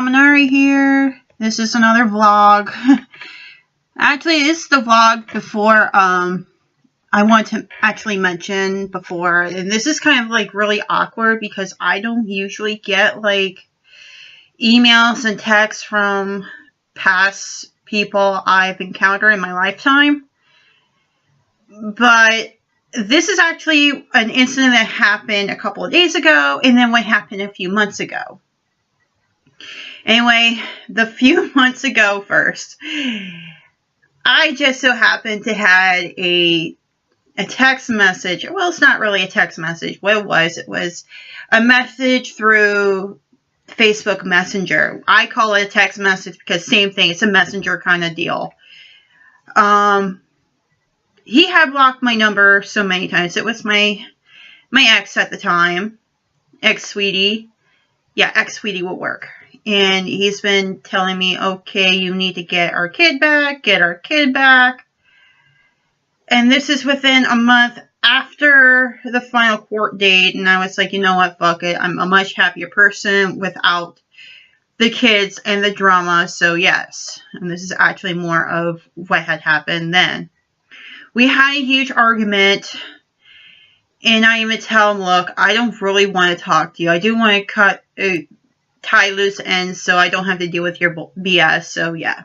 Kaminari here. This is another vlog. Actually, this is the vlog before, I want to actually mention before, and this is kind of like really awkward because I don't usually get like emails and texts from past people I've encountered in my lifetime. But this is actually an incident that happened a couple of days ago, and then what happened a few months ago. Anyway, the few months ago first, I just so happened to had a text message. Well, it's not really a text message. What it was a message through Facebook Messenger. I call it a text message because same thing. It's a messenger kind of deal. He had blocked my number so many times. It was my ex at the time. Ex-sweetie. Yeah, ex-sweetie will work. And he's been telling me, okay, you need to get our kid back. And this is within a month after the final court date. And I was like, you know what, fuck it. I'm a much happier person without the kids and the drama. So yes. And this is actually more of what had happened then. We had a huge argument. And I even tell him, look, I don't really want to talk to you. I do want to tie loose ends so I don't have to deal with your BS. So yeah.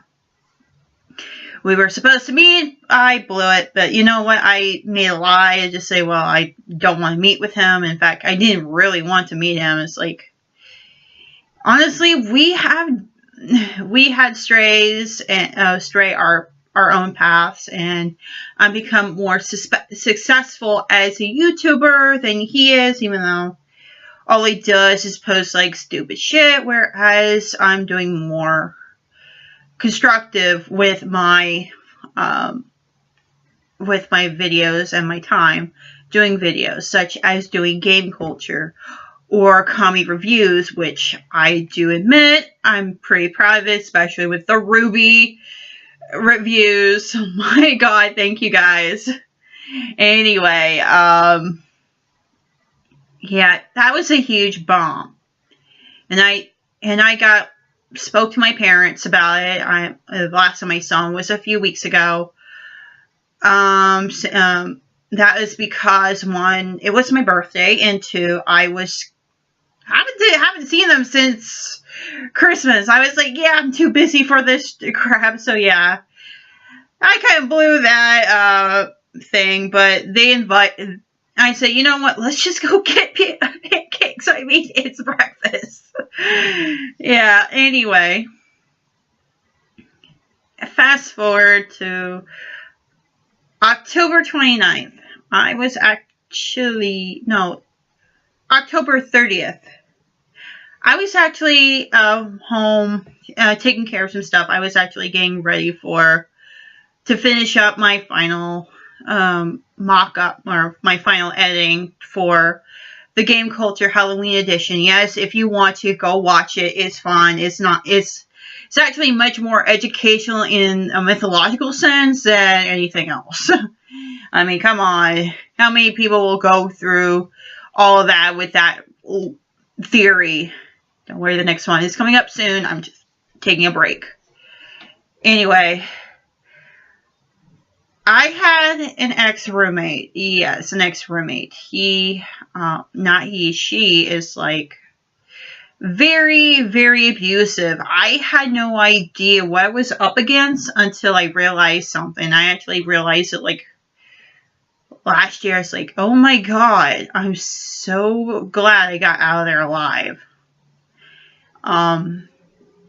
We were supposed to meet. I blew it. But you know what? I made a lie and just say, well, I don't want to meet with him. In fact, I didn't really want to meet him. It's like, honestly, we had strays and stray our own paths, and I've become more successful as a YouTuber than he is, even though all he does is post like stupid shit, whereas I'm doing more constructive with my videos and my time doing videos, such as doing game culture or comic reviews, which I do admit I'm pretty proud of it, especially with the Ruby reviews. Oh my god, thank you guys. Anyway, yeah, that was a huge bomb. And I spoke to my parents about it. The last time I saw him was a few weeks ago. That is because one, it was my birthday, and two, I haven't seen them since Christmas. I was like, yeah, I'm too busy for this crap. So yeah, I kind of blew that thing. But I said, you know what? Let's just go get pancakes. I mean, it's breakfast. Yeah. Anyway, fast forward to October 29th. I was October 30th. I was actually home taking care of some stuff. I was actually getting ready to finish up my final mock-up, or my final editing for the Game Culture Halloween edition. Yes, if you want to, go watch it. It's fun. It's actually much more educational in a mythological sense than anything else. I mean, come on. How many people will go through all of that with that theory? Don't worry, the next one is coming up soon. I'm just taking a break. Anyway, I had an ex-roommate. Yes, an ex-roommate. She is like very, very abusive. I had no idea what I was up against until I realized something. I actually realized it like last year. It's like, oh my god, I'm so glad I got out of there alive.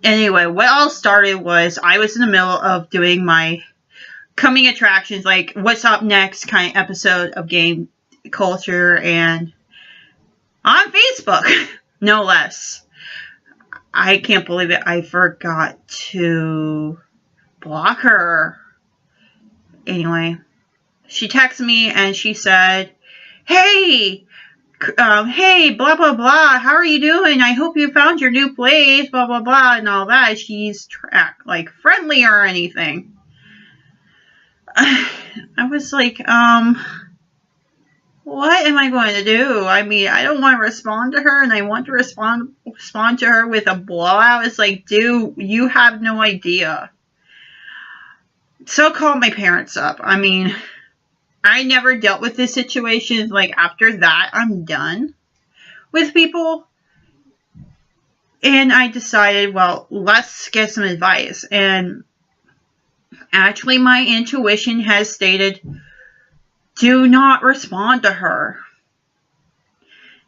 Anyway, what all started was I was in the middle of doing my coming attractions, like what's up next kind of episode of Game Culture, and on Facebook, no less. I can't believe it. I forgot to block her. Anyway, she texted me and she said, hey, blah, blah, blah, how are you doing? I hope you found your new place, blah, blah, blah, and all that. She's like friendly or anything. I was like, what am I going to do? I mean, I don't want to respond to her, and I want to respond to her with a blowout. It's like, dude, you have no idea. So I called my parents up. I mean, I never dealt with this situation. Like, after that, I'm done with people. And I decided, well, let's get some advice. And actually, my intuition has stated, do not respond to her.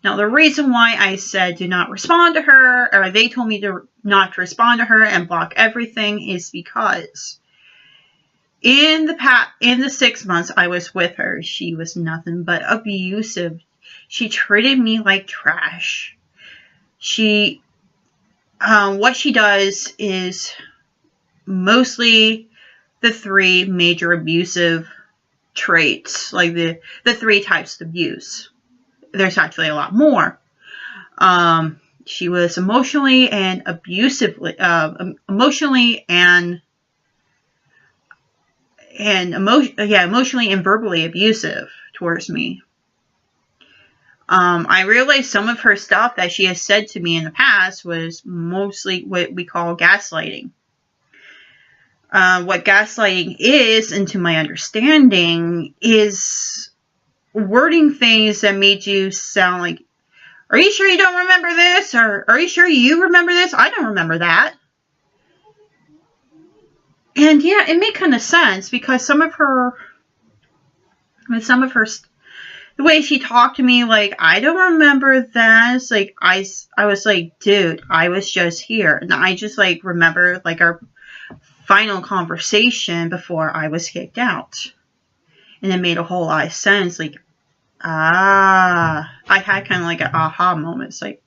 Now, the reason why I said do not respond to her, or they told me not to respond to her and block everything, is because in the 6 months I was with her, she was nothing but abusive. She treated me like trash. What she does is mostly the 3 major abusive traits, like the 3 types of abuse. There's actually a lot more. She was emotionally and abusively, emotionally and emotionally and verbally abusive towards me. I realized some of her stuff that she has said to me in the past was mostly what we call gaslighting. What gaslighting is, and to my understanding, is wording things that made you sound like, are you sure you don't remember this? Or are you sure you remember this? I don't remember that. And yeah, it made kind of sense because the way she talked to me, like, I don't remember that. It's like, I was like, dude, I was just here. And I just, like, remember, like, our final conversation before I was kicked out. And it made a whole lot of sense. Like, I had kind of like an aha moment. It's like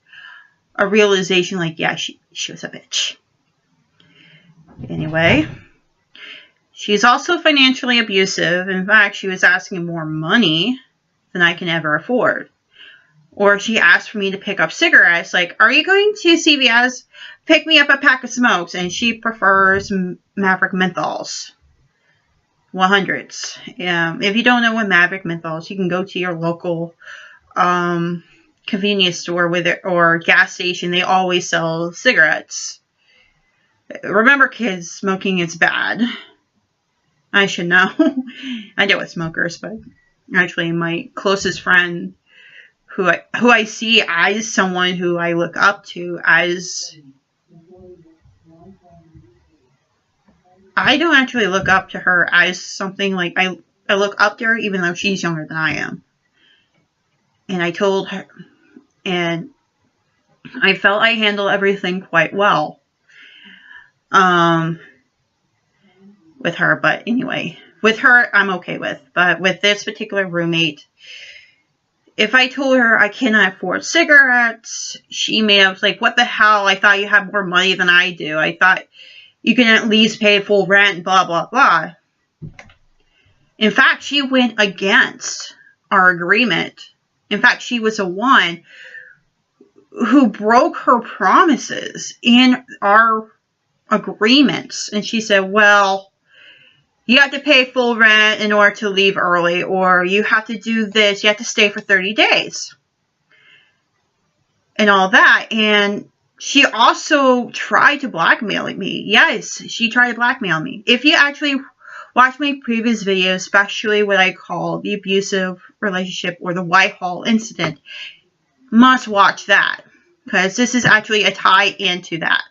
a realization, like, yeah, she was a bitch. Anyway, she's also financially abusive. In fact, she was asking more money than I can ever afford. Or she asked for me to pick up cigarettes. Like, are you going to CVS? Pick me up a pack of smokes. And she prefers Maverick menthols. 100s. If you don't know what Maverick menthols, you can go to your local convenience store or gas station. They always sell cigarettes. Remember, kids, smoking is bad. I should know. I deal with smokers, but actually my closest friend who I see as someone who I look up to, as I don't actually look up to her as something like, I look up to her even though she's younger than I am. And I told her, and I felt I handled everything quite well with her. But anyway, with her, I'm okay with. But with this particular roommate, if I told her I cannot afford cigarettes, she may have like, what the hell? I thought you had more money than I do. I thought you can at least pay full rent, blah, blah, blah. In fact, she went against our agreement. In fact, she was the one who broke her promises in our agreements. And she said, well, you have to pay full rent in order to leave early, or you have to do this, you have to stay for 30 days. And all that. And she also tried to blackmail me. Yes, she tried to blackmail me. If you actually watch my previous video, especially what I call the abusive relationship or the Whitehall incident, must watch that. Because this is actually a tie into that.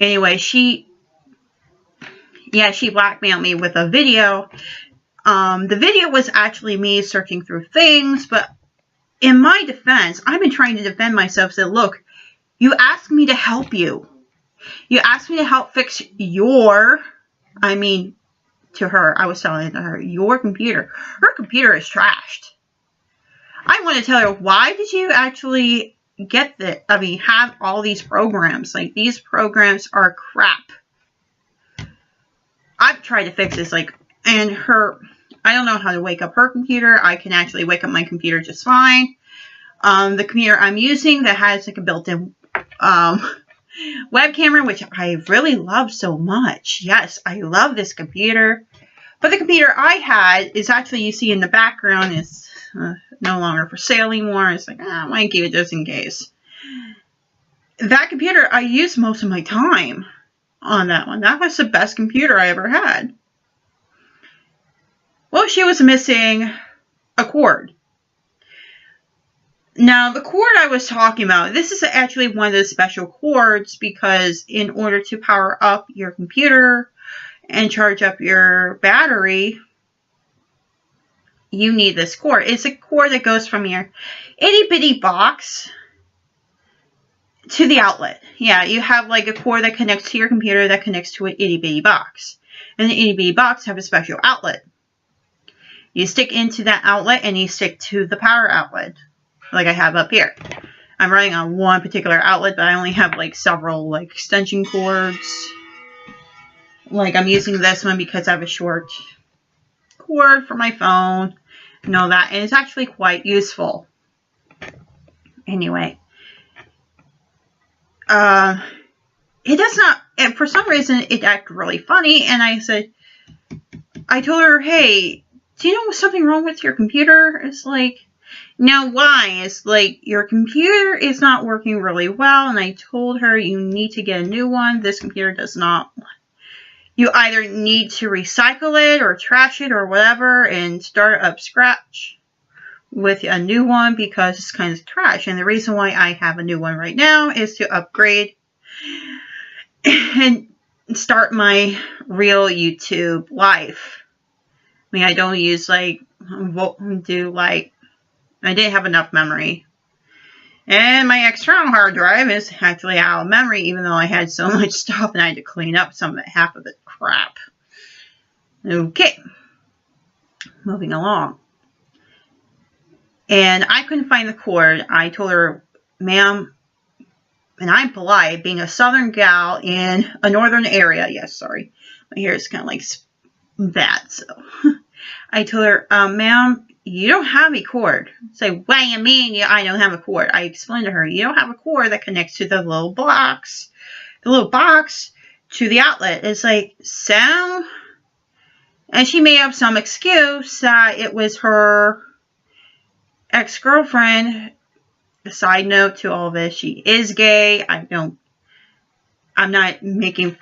Anyway, she blackmailed me with a video. The video was actually me searching through things, but in my defense, I've been trying to defend myself. Said, look, you asked me to help you. You asked me to help fix to her, I was telling her, your computer. Her computer is trashed. I want to tell her, why did you actually get have all these programs? Like, these programs are crap. I've tried to fix this, and I don't know how to wake up her computer. I can actually wake up my computer just fine. The computer I'm using that has like a built-in web camera, which I really love so much. Yes, I love this computer. But the computer I had is actually, you see in the background, is no longer for sale anymore. It's like, I might keep it just in case. That computer, I used most of my time on that one. That was the best computer I ever had. Well, she was missing a cord. Now, the cord I was talking about, this is actually one of those special cords because in order to power up your computer and charge up your battery, you need this cord. It's a cord that goes from your itty bitty box to the outlet. Yeah, you have like a cord that connects to your computer that connects to an itty bitty box. And the itty bitty box have a special outlet. You stick into that outlet and you stick to the power outlet. Like I have up here. I'm running on one particular outlet, but I only have like several like extension cords. Like I'm using this one because I have a short cord for my phone and all that, and it's actually quite useful. Anyway, it does not, and for some reason it acted really funny, and I told her, hey, do you know something wrong with your computer? It's like, now why? It's like, your computer is not working really well, and I told her you need to get a new one. This computer does not. You either need to recycle it or trash it or whatever and start up scratch with a new one because it's kind of trash. And the reason why I have a new one right now is to upgrade and start my real YouTube life. I mean, I don't use like, I didn't have enough memory. And my external hard drive is actually out of memory, even though I had so much stuff and I had to clean up some of it, half of it crap. Okay. Moving along. And I couldn't find the cord. I told her, ma'am, and I'm polite, being a southern gal in a northern area. Yes, sorry. My hair is kind of like that, so. I told her, ma'am, you don't have a cord. Say, what do you mean I don't have a cord? I explained to her, you don't have a cord that connects to the little box. The little box to the outlet. It's like, so? And she made up some excuse that it was her ex-girlfriend. A side note to all this, she is gay. I'm not making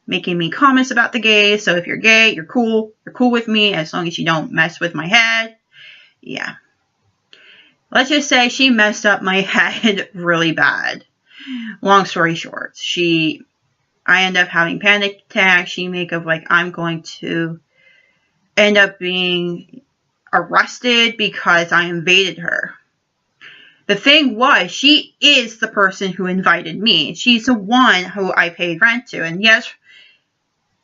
me comments about the gays. So if you're gay, you're cool. You're cool with me as long as you don't mess with my head. Yeah. Let's just say she messed up my head really bad. Long story short, I end up having panic attacks. She make up like I'm going to end up being arrested because I invaded her. The thing was, she is the person who invited me. She's the one who I paid rent to. And yes,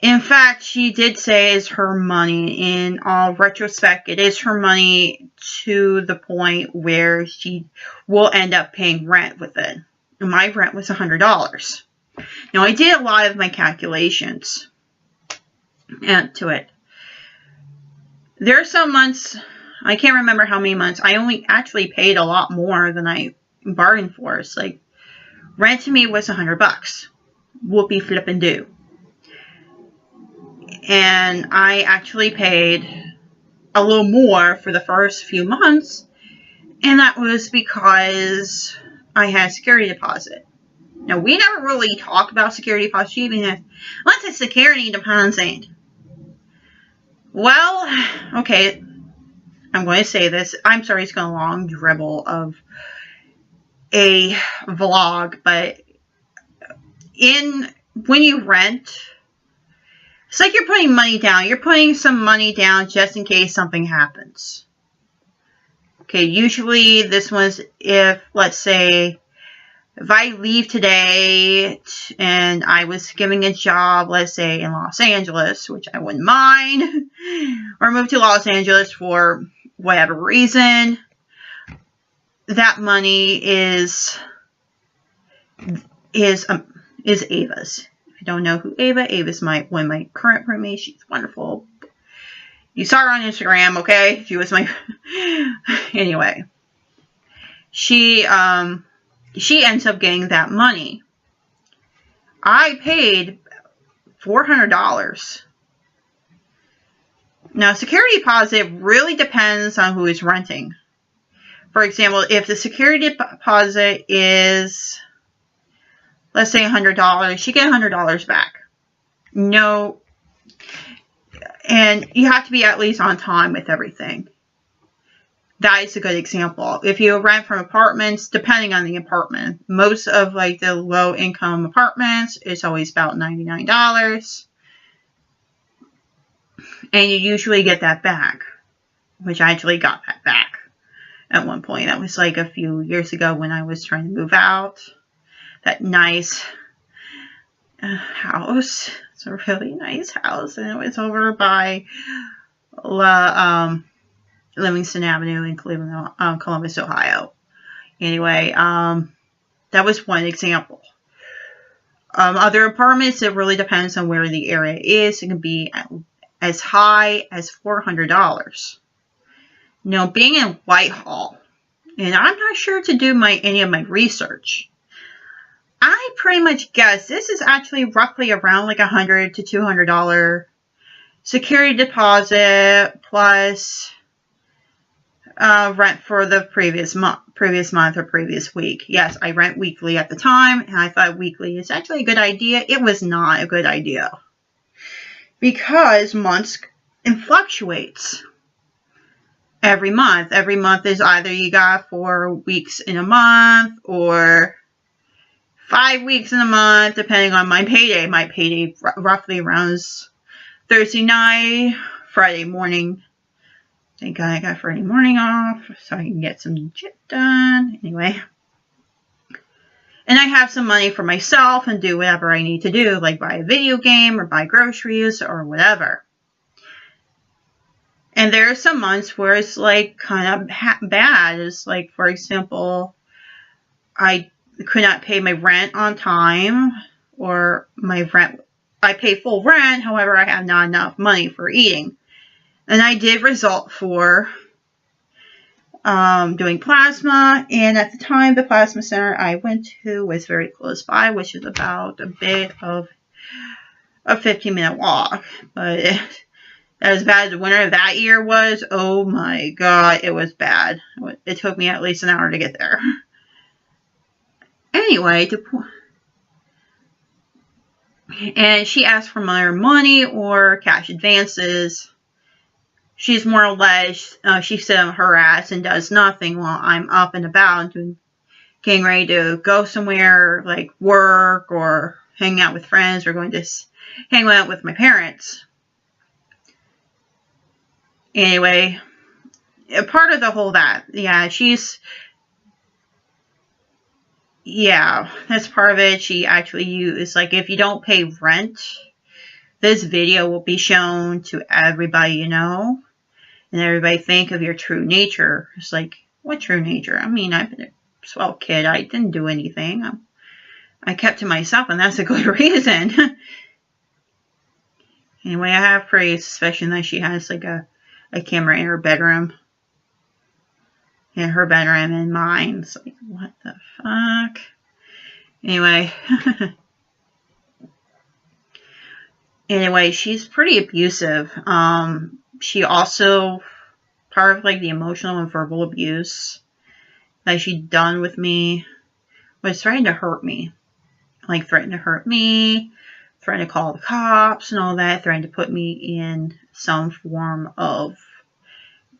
in fact, she did say it's her money. In all retrospect, it is her money to the point where she will end up paying rent with it. And my rent was $100. Now, I did a lot of my calculations to it. There are some months, I can't remember how many months, I only actually paid a lot more than I bargained for. It's like, rent to me was $100. Whoopie flippin' do. And I actually paid a little more for the first few months. And that was because I had a security deposit. Now, we never really talk about security deposit. She even had, what's a security deposit? Well, okay, I'm going to say this. I'm sorry it's going a long dribble of a vlog, but when you rent, it's like you're putting money down. You're putting some money down just in case something happens. Okay, usually this one's if, let's say, if I leave today and I was giving a job, let's say in Los Angeles, which I wouldn't mind, or move to Los Angeles for whatever reason, that money is Ava's. If you don't know who Ava's one of my current roommates. She's wonderful. You saw her on Instagram, okay? She was my anyway. She ends up getting that money. I paid $400 Now, security deposit really depends on who is renting. For example, if the security deposit is, let's say $100, you get $100 back. No, and you have to be at least on time with everything. That is a good example. If you rent from apartments, depending on the apartment, most of like the low income apartments, it's always about $99. And you usually get that back, which I actually got that back at one point. That was like a few years ago when I was trying to move out. That nice house. It's a really nice house. And it was over by Livingston Avenue in Cleveland, Columbus, Ohio. Anyway, that was one example. Other apartments, it really depends on where the area is. It can be as high as $400. Now, being in Whitehall, and I'm not sure to do any of my research, I pretty much guess this is actually roughly around like $100 to $200 security deposit plus rent for the previous month or previous week. Yes, I rent weekly at the time, and I thought weekly is actually a good idea. It was not a good idea because months fluctuates every month. Every month is either you got 4 weeks in a month or 5 weeks in a month, depending on my payday. My payday roughly runs Thursday night, Friday morning. Thank God I got Friday morning off so I can get some shit done. Anyway. And I have some money for myself and do whatever I need to do, like buy a video game or buy groceries or whatever. And there are some months where it's like kind of bad. It's like, for example, I could not pay my rent on time, or my rent, I pay full rent, however, I have not enough money for eating. And I did result for doing plasma, and at the time, the plasma center I went to was very close by, which is about a bit of a 15-minute walk. But as bad as the winter of that year was, oh my God, it was bad. It took me at least an hour to get there. Anyway, and she asked for my money or cash advances. She's more or less, she sits on her ass and does nothing while I'm up and about and getting ready to go somewhere, like work or hang out with friends or going to hang out with my parents. Anyway, a part of the whole that, yeah, that's part of it. She actually used, like, if you don't pay rent, this video will be shown to everybody you know. And everybody think of your true nature. It's like, what true nature? I mean, I've been a swell kid. I didn't do anything. I kept to myself, and that's a good reason. Anyway, I have praise, especially that she has, like, a camera in her bedroom. In her bedroom and mine. It's like, what the fuck? Anyway. Anyway, she's pretty abusive. She also, part of like the emotional and verbal abuse that she'd done with me was threatening to hurt me. Like threatening to hurt me, threatening to call the cops and all that, threatening to put me in some form of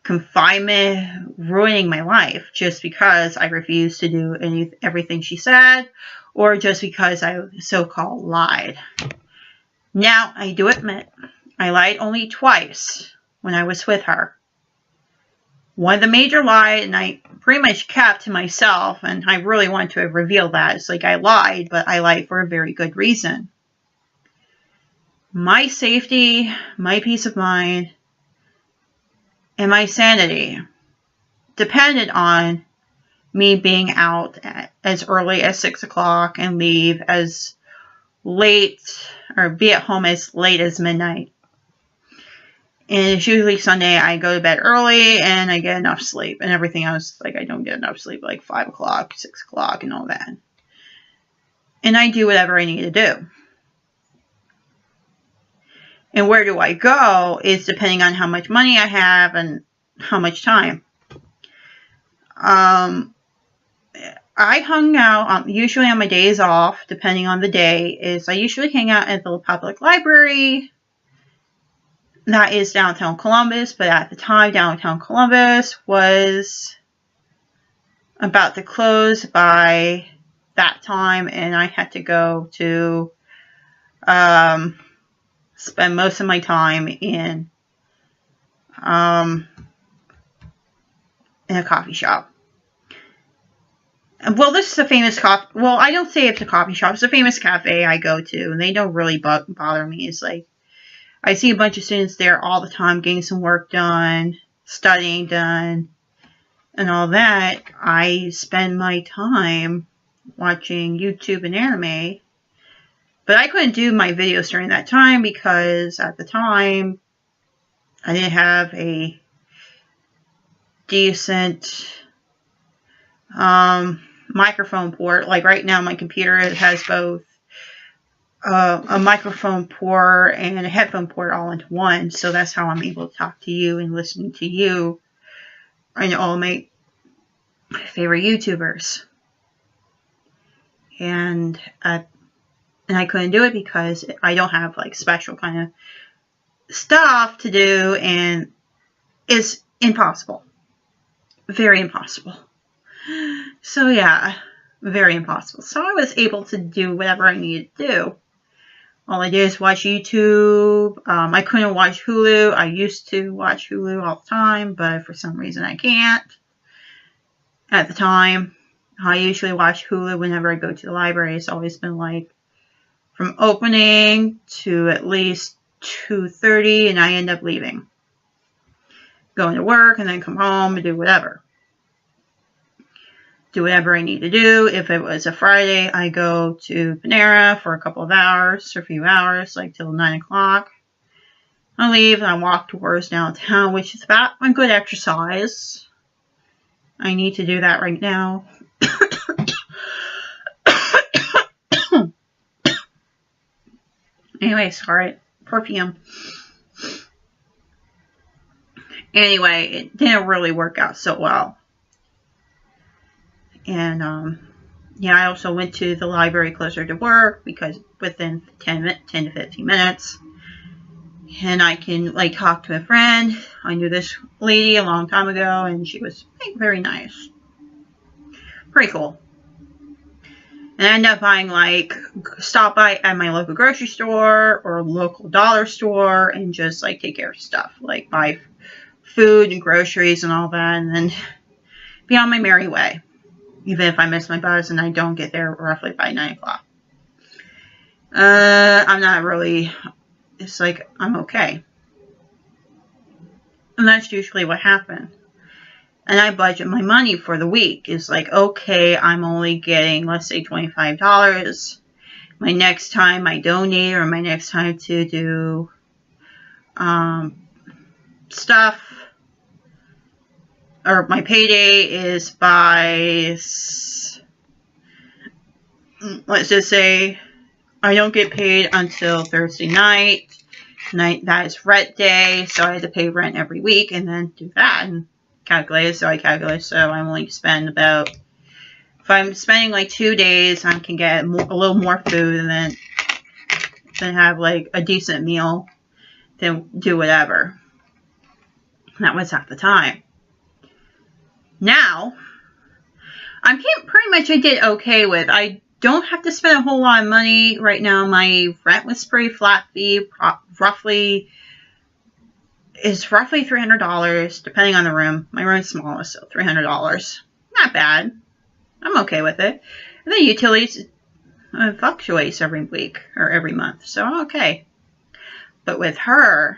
confinement, ruining my life just because I refused to do everything she said, or just because I so-called lied. Now, I do admit, I lied only twice when I was with her. One of the major lies, and I pretty much kept to myself, and I really want to reveal that. It's like I lied, but I lied for a very good reason. My safety, my peace of mind, and my sanity depended on me being out as early as 6 o'clock and leave as late, or be at home as late as midnight. And it's usually Sunday. I go to bed early and I get enough sleep. And everything else, like I don't get enough sleep, like 5 o'clock, 6 o'clock, and all that. And I do whatever I need to do. And where do I go is depending on how much money I have and how much time. I hung out, usually on my days off, depending on the day, I usually hang out at the public library. That is downtown Columbus, but at the time, downtown Columbus was about to close by that time, and I had to go to spend most of my time in a coffee shop. Well, this is a famous coffee. Well, I don't say it's a coffee shop. It's a famous cafe I go to, and they don't really bother me. It's like I see a bunch of students there all the time getting some work done, studying done, and all that. I spend my time watching YouTube and anime. But I couldn't do my videos during that time because at the time I didn't have a decent microphone port. Like right now my computer, it has both a microphone port and a headphone port all into one. So that's how I'm able to talk to you and listening to you and all my favorite YouTubers. And I couldn't do it because I don't have like special kind of stuff to do, and it's impossible. Very impossible. So yeah, very impossible. So I was able to do whatever I needed to do. All I did is watch YouTube. I couldn't watch Hulu. I used to watch Hulu all the time, but for some reason I can't. At the time, I usually watch Hulu whenever I go to the library. It's always been like from opening to at least 2:30, and I end up leaving. Going to work and then come home and do whatever. Do whatever I need to do. If it was a Friday, I go to Panera for a couple of hours, or a few hours, like till 9 o'clock. I leave and I walk towards downtown, which is about a good exercise. I need to do that right now. Anyway, sorry. 4 p.m. Anyway, it didn't really work out so well. And, yeah, I also went to the library closer to work because within 10 to 15 minutes. And I can, like, talk to a friend. I knew this lady a long time ago, and she was like, very nice. Pretty cool. And I ended up buying, like, stop by at my local grocery store or local dollar store and just, like, take care of stuff. Like, buy food and groceries and all that, and then be on my merry way. Even if I miss my bus and I don't get there roughly by 9 o'clock. I'm not really, it's like, I'm okay. And that's usually what happens. And I budget my money for the week. It's like, okay, I'm only getting, let's say, $25. My next time I donate, or my next time to do stuff, or my payday is by, let's just say, I don't get paid until Thursday night. That is rent day, so I have to pay rent every week and then do that and calculate it. So I calculate, so I'm only spend about, if I'm spending like 2 days, I can get a little more food and then have like a decent meal, then do whatever. That was at the time. Now, I'm pretty much I did okay with. I don't have to spend a whole lot of money right now. My rent was pretty flat fee, roughly $300, depending on the room. My room's small, so $300. Not bad. I'm okay with it. And the utilities fluctuates every week or every month, so I'm okay. But with her,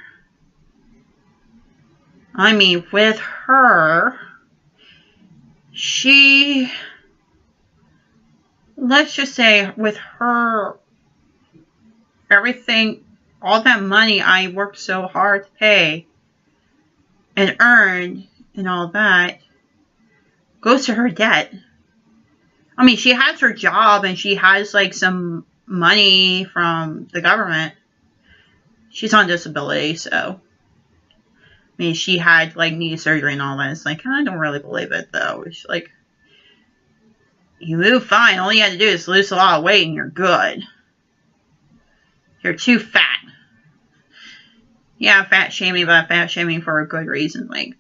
she, let's just say, with her, everything, all that money I worked so hard to pay and earn and all that goes to her debt. I mean, she has her job and she has like some money from the government. she's on disability, so. I mean, she had, like, knee surgery and all that. It's like, I don't really believe it, though. It's like, you move fine. All you had to do is lose a lot of weight and you're good. You're too fat. Yeah, fat shaming, but fat shaming for a good reason. Like,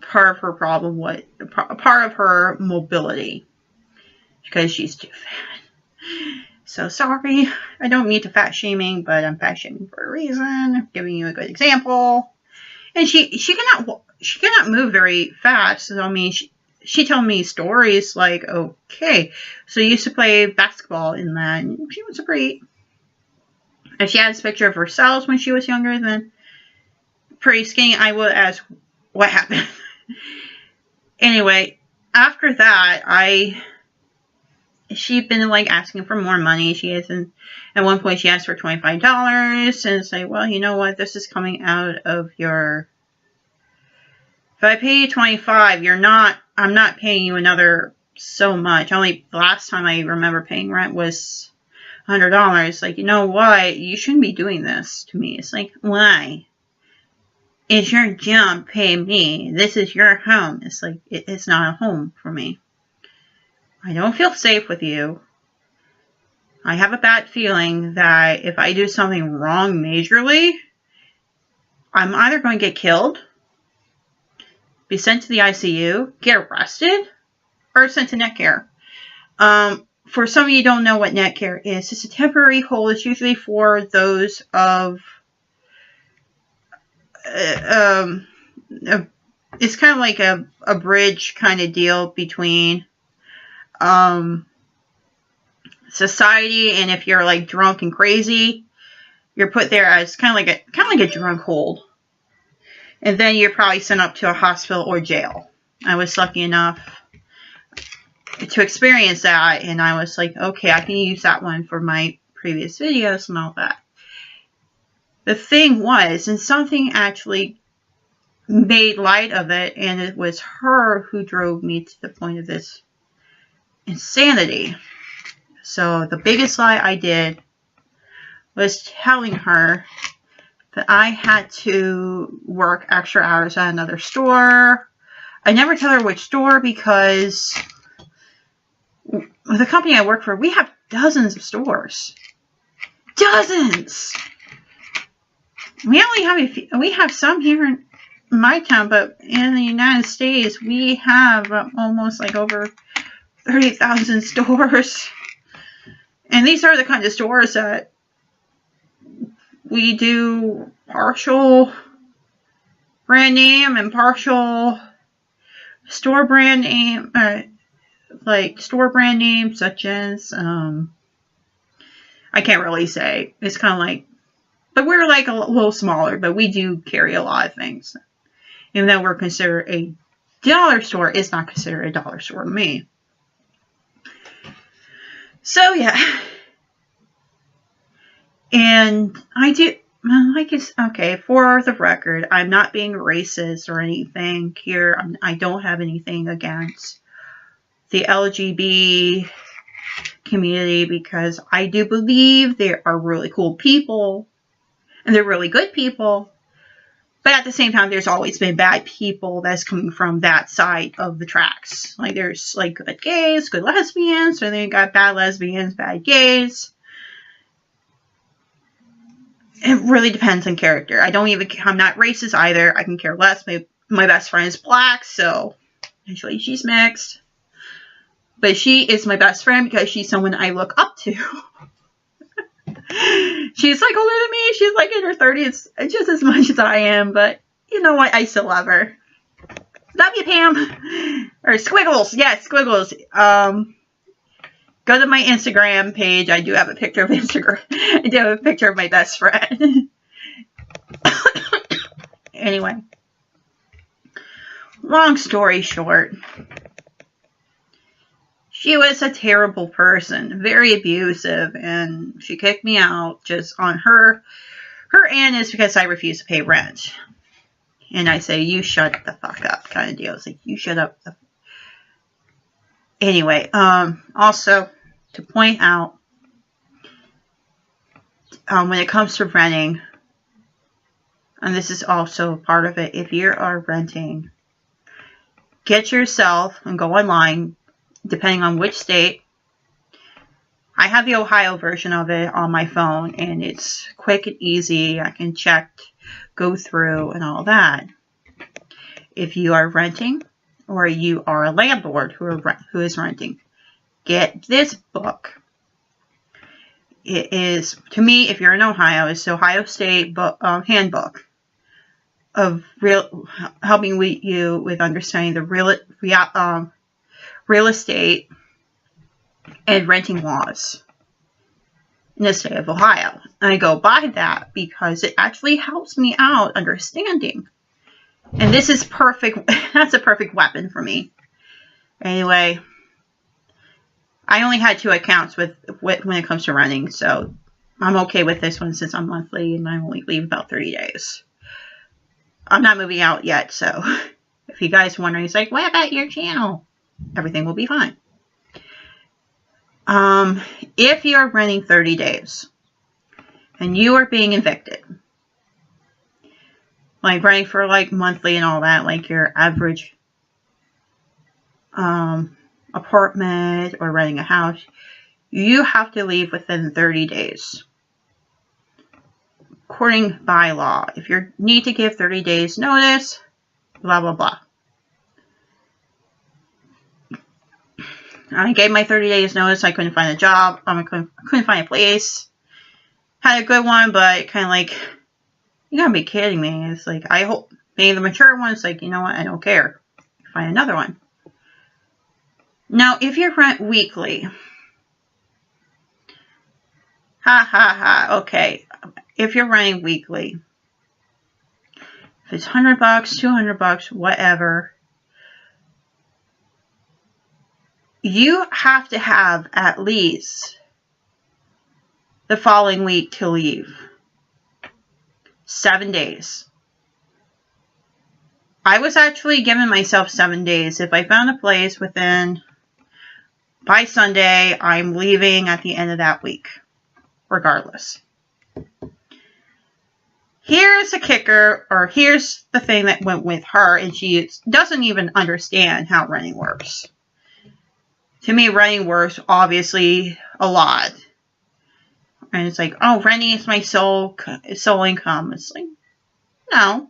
part of her problem was, part of her mobility. Because she's too fat. So sorry. I don't mean to fat shaming, but I'm fat shaming for a reason. I'm giving you a good example. And she cannot move very fast. So, I mean, she told me stories like, okay, so you used to play basketball in that. And she was great. If she had a picture of herself when she was younger, then pretty skinny, I would ask, what happened? Anyway, after that, she'd been, like, asking for more money. She hasn't, at one point, she asked for $25, and it's like, well, you know what, this is coming out of your, if I pay you $25, I'm not paying you another so much. Only the last time I remember paying rent was $100. Like, you know what, you shouldn't be doing this to me. It's like, why? It's your job, pay me. This is your home. It's like, it's not a home for me. I don't feel safe with you. I have a bad feeling that if I do something wrong majorly, I'm either going to get killed, be sent to the ICU, get arrested, or sent to net care. For some of you who don't know what net care is, it's a temporary hold. It's usually for those of... it's kind of like a bridge kind of deal between... society, and if you're like drunk and crazy, you're put there as kind of like a drunk hold, and then you're probably sent up to a hospital or jail. I was lucky enough to experience that, and I was like, okay, I can use that one for my previous videos and all that. The thing was, and something actually made light of it, and it was her who drove me to the point of this insanity. So the biggest lie I did was telling her that I had to work extra hours at another store. I never tell her which store because the company I work for, we have dozens of stores. Dozens! We only have we have some here in my town, but in the United States, we have almost like over 30,000 stores. And these are the kind of stores that we do partial brand name and partial store brand name, like store brand names such as, I can't really say. It's kind of like, but we're like a little smaller, but we do carry a lot of things. Even though we're considered a dollar store, it's not considered a dollar store to me. So, yeah. And I do, like, it's, okay, for the record, I'm not being racist or anything here. I don't have anything against the LGBT community because I do believe they are really cool people and they're really good people. But at the same time, there's always been bad people that's coming from that side of the tracks. Like, there's, like, good gays, good lesbians, and then you got bad lesbians, bad gays. It really depends on character. I'm not racist either. I can care less. My best friend is black, so actually she's mixed. But she is my best friend because she's someone I look up to. She's like older than me. She's like in her 30s, just as much as I am. But you know what? I still love her. Love you, Pam. Or Squiggles. Yes, Squiggles. Go to my Instagram page. I do have a picture of Instagram. I do have a picture of my best friend. Anyway. Long story short. She was a terrible person, very abusive, and she kicked me out just on her end is because I refused to pay rent. And I say, you shut the fuck up kind of deal. It's like, you shut up. Anyway, also, to point out, when it comes to renting, and this is also part of it, if you are renting, get yourself and go online, depending on which state. I have the Ohio version of it on my phone, and it's quick and easy. I can check, go through, and all that. If you are renting, or you are a landlord who is renting, get this book. It is, to me, if you're in Ohio, it's the Ohio State Handbook of helping you with understanding the real estate and renting laws in the state of Ohio. And I go by that because it actually helps me out understanding. And this is perfect. That's a perfect weapon for me. Anyway, I only had 2 accounts when it comes to renting, so I'm okay with this one since I'm monthly and I only leave about 30 days. I'm not moving out yet, so if you guys are wondering, it's like, what about your channel? Everything will be fine. If you're renting 30 days and you are being evicted, like renting for like monthly and all that, like your average apartment or renting a house, you have to leave within 30 days. According by law, if you need to give 30 days notice, blah, blah, blah. I gave my 30 days notice. I couldn't find a job. I couldn't find a place. Had a good one, but kind of like, you gotta be kidding me. It's like, I hope, being the mature one, it's like, you know what, I don't care. Find another one. Now, if you rent weekly, okay. If you're renting weekly, if it's $100, $200, whatever, you have to have at least the following week to leave. 7 days. I was actually giving myself 7 days. If I found a place by Sunday, I'm leaving at the end of that week, regardless. Here's the kicker, or here's the thing that went with her, and she doesn't even understand how renting works. To me, renting works, obviously, a lot. And it's like, oh, renting is my sole income. It's like, no.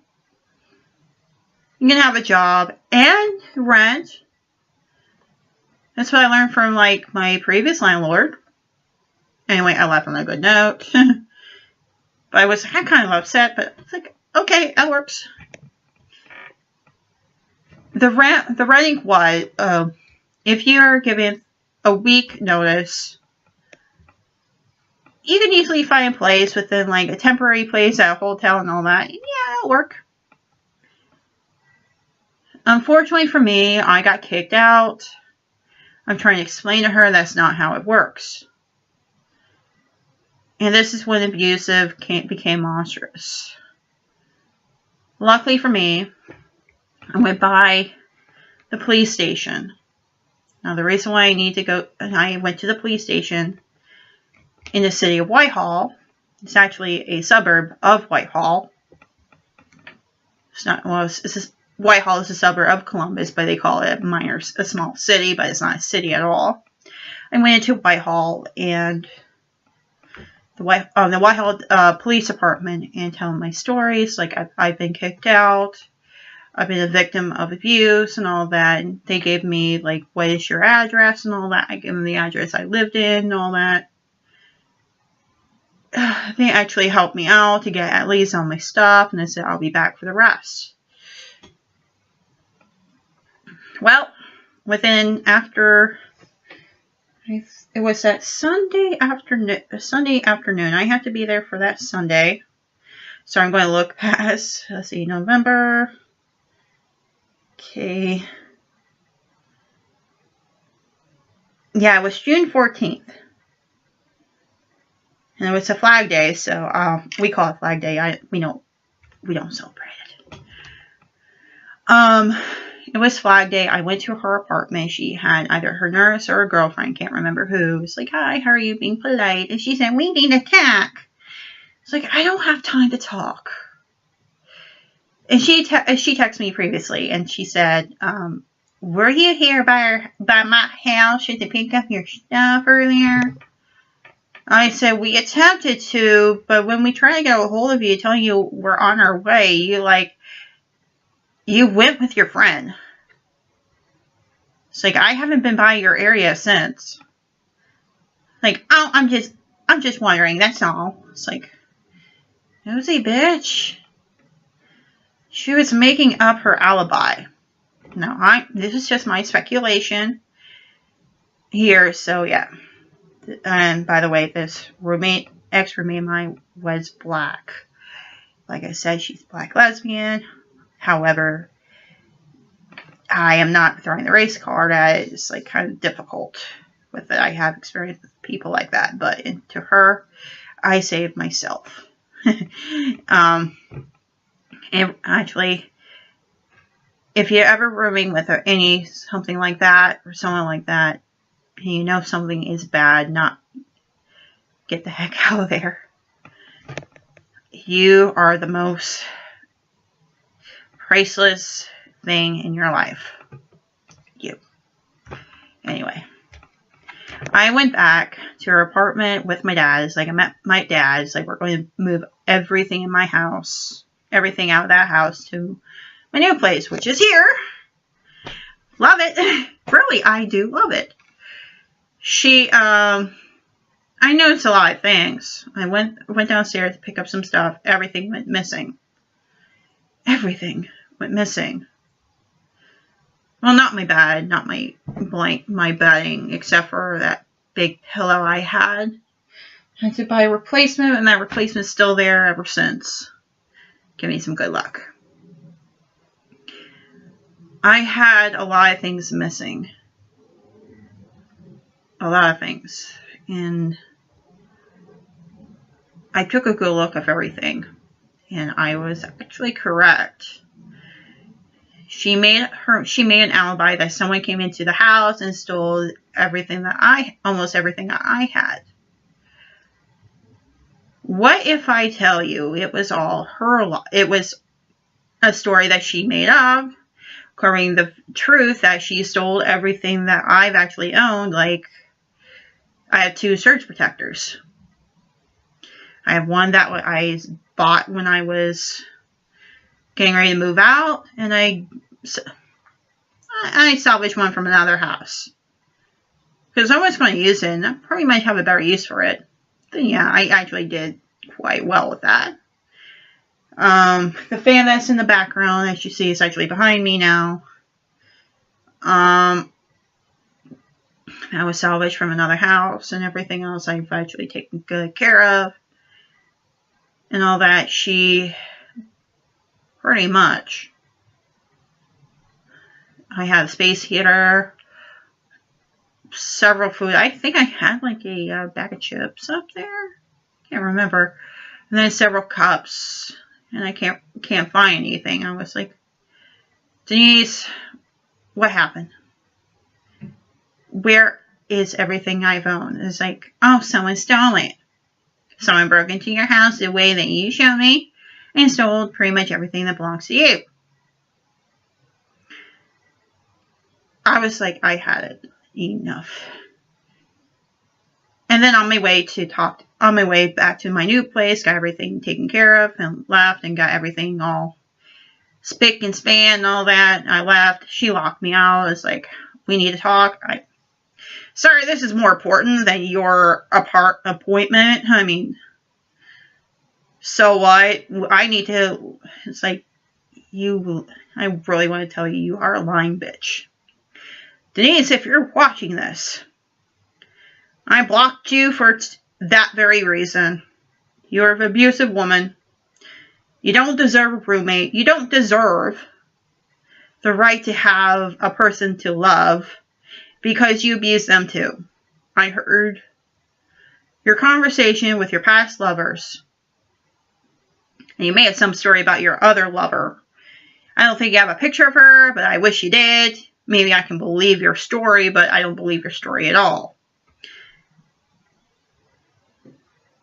You can have a job and rent. That's what I learned from, like, my previous landlord. Anyway, I left on a good note. But I'm kind of upset, but it's like, okay, that works. The renting was, if you're given a week notice, you can easily find a place within, like, a temporary place at a hotel and all that. Yeah, it'll work. Unfortunately for me, I got kicked out. I'm trying to explain to her that's not how it works. And this is when abusive became monstrous. Luckily for me, I went by the police station. Now, the reason why I went to the police station in the city of Whitehall, it's actually a suburb of Whitehall. Whitehall is a suburb of Columbus, but they call it a small city, but it's not a city at all. I went into Whitehall and the Whitehall Police Department and telling my stories, like I've been kicked out, I've been a victim of abuse and all that. And they gave me, like, what is your address and all that. I gave them the address I lived in and all that. They actually helped me out to get at least all my stuff, and they said I'll be back for the rest. Well, it was that Sunday afternoon. I had to be there for that Sunday. So I'm going to look past, let's see, November. Okay. Yeah, it was June 14th. And it was a Flag Day, so we call it Flag Day. We don't celebrate it. It was Flag Day. I went to her apartment. She had either her nurse or a girlfriend, can't remember who. It was like, hi, how are you, being polite? And she said, we need a tack. It's like, I don't have time to talk. And she texted me previously, and she said, were you here by my house to pick up your stuff earlier? I said, we attempted to, but when we tried to get a hold of you, telling you we're on our way, you went with your friend. It's like, I haven't been by your area since. Like, oh, I'm just wondering, that's all. It's like, nosy bitch. She was making up her alibi. No, this is just my speculation here, so yeah. And by the way, this ex-roommate of mine was black. Like I said, she's black lesbian. However, I am not throwing the race card at it. It's like kind of difficult with it. I have experience with people like that, but to her, I saved myself. And actually, if you're ever rooming with something like that or someone like that, and you know something is bad, get the heck out of there. You are the most priceless thing in your life. You. Anyway, I went back to her apartment with my dad. It's like I met my dad. It's like we're going to move everything in my house, everything out of that house to my new place, which is here. Love it. Really, I do love it. I noticed a lot of things. I went downstairs to pick up some stuff. Everything went missing. Everything went missing. Well, not my bed, not my bedding, except for that big pillow I had. I had to buy a replacement, and that replacement's still there ever since. Give me some good luck. I had a lot of things missing. A lot of things. And I took a good look at everything. And I was actually correct. She made an alibi that someone came into the house and stole almost everything that I had. What if I tell you it was all it was a story that she made up, covering the truth that she stole everything that I've actually owned? Like, I have 2 surge protectors. I have one that I bought when I was getting ready to move out, and I salvaged one from another house. Because I was going to use it, and I probably might have a better use for it. Then yeah, I actually did quite well with that. The fan that's in the background, as you see, is actually behind me now. That was salvaged from another house, and everything else I've actually taken good care of. And all that, she pretty much. I had a space heater, several food. I think I had like a bag of chips up there. Can't remember. And then several cups, and I can't find anything. I was like, Denise, what happened? Where is everything I've owned? It's like, oh, someone stole it. Someone broke into your house the way that you showed me and stole pretty much everything that belongs to you. I was like, I had it enough. And then on my way back to my new place, got everything taken care of and left and got everything all spick and span and all that. I left. She locked me out. I was like, we need to talk. Sorry, this is more important than your appointment. I mean, so what? It's like, I really want to tell you, you are a lying bitch. Denise, if you're watching this, I blocked you for that very reason. You're an abusive woman. You don't deserve a roommate. You don't deserve the right to have a person to love because you abuse them too. I heard your conversation with your past lovers. And you may have some story about your other lover. I don't think you have a picture of her, but I wish you did. Maybe I can believe your story, but I don't believe your story at all.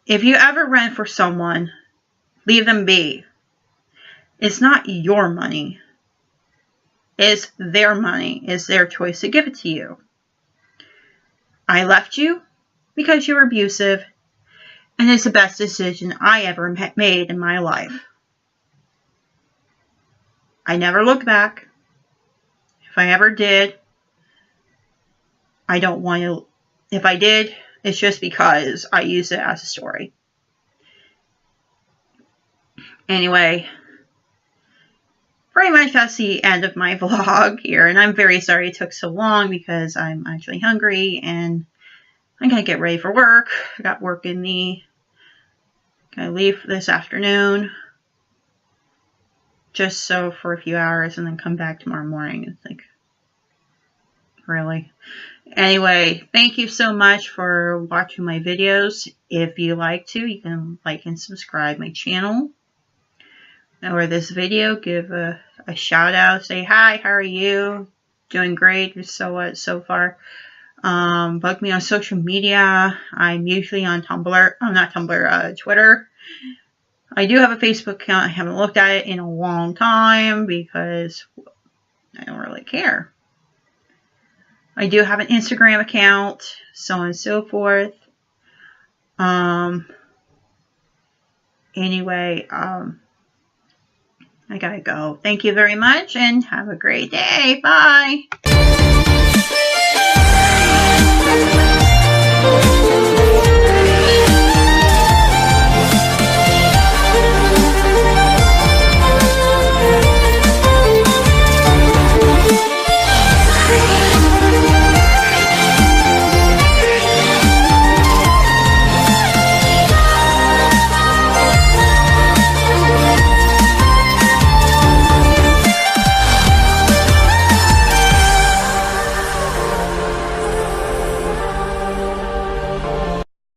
If you ever rent for someone, leave them be. It's not your money. It's their money. It's their choice to give it to you. I left you because you were abusive, and it's the best decision I ever made in my life. I never look back. If I ever did, I don't want to. If I did, it's just because I used it as a story. Anyway, pretty much that's the end of my vlog here, and I'm very sorry it took so long because I'm actually hungry and I'm gonna get ready for work. I got work in the. Gonna leave this afternoon, just so for a few hours, and then come back tomorrow morning. It's like, really? Anyway, thank you so much for watching my videos. If you like to, you can like and subscribe my channel. Or this video, give a shout out, say hi, how are you? Doing great, so far. Bug me on social media. I'm usually on Tumblr. Oh, not Tumblr, Twitter. I do have a Facebook account. I haven't looked at it in a long time because I don't really care. I do have an Instagram account, so on and so forth. Anyway, I gotta go. Thank you very much and have a great day. Bye.